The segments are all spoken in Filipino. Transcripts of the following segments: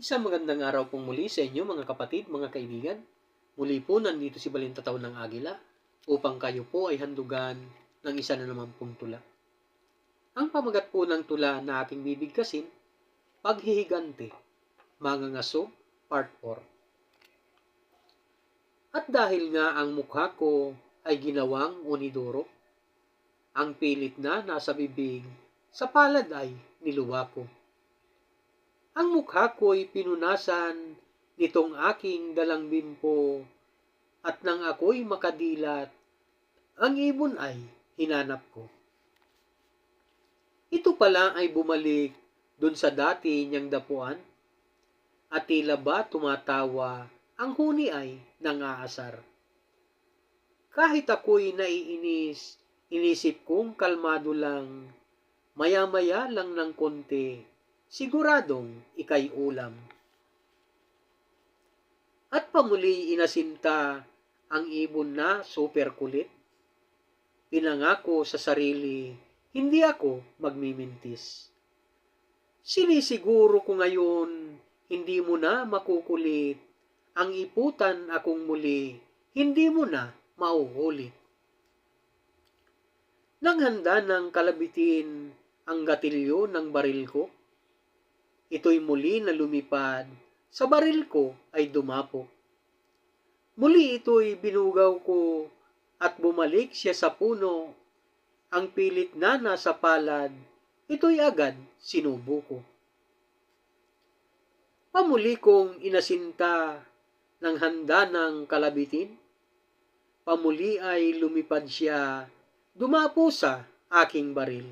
Isang magandang araw pong muli sa inyo mga kapatid, mga kaibigan. Muli po nandito si Balintataw ng Agila upang kayo po ay handugan ng isa na naman pong tula. Ang pamagat po ng tula na ating bibigkasin, Paghihigante, Mangangaso, Part 4. At dahil nga ang mukha ko ay ginawang unidoro, ang pilit na nasa bibig, sa palad ay niluwa ko. Ang mukha ko'y pinunasan nitong aking dalang bimpo, at nang ako'y makadilat, ang ibon ay hinanap ko. Ito pala ay bumalik dun sa dati niyang dapuan, at tila ba tumatawa, ang huni ay nangaasar. Kahit ako'y naiinis, inisip kong kalmado lang, maya-maya lang ng konti, siguradong ika'y ulam. At pamuli inasinta ang ibon na super kulit. Pinangako sa sarili, hindi ako magmimintis. Sinisiguro ko ngayon, hindi mo na makukulit. Ang iputan akong muli, hindi mo na mauulit. Nang handa ng kalabitin ang gatilyo ng baril ko, ito'y muli na lumipad, sa baril ko ay dumapo. Muli ito'y binugaw ko at bumalik siya sa puno. Ang pilit na nasa palad, ito'y agad sinubo ko. Pamuli kong inasinta ng handa ng kalabitin. Pamuli ay lumipad siya, dumapo sa aking baril.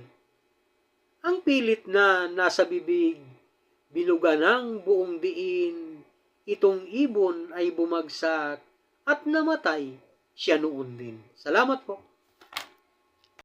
Ang pilit na nasa bibig, binuga ng buong diin, itong ibon ay bumagsak at namatay siya noon din. Salamat po.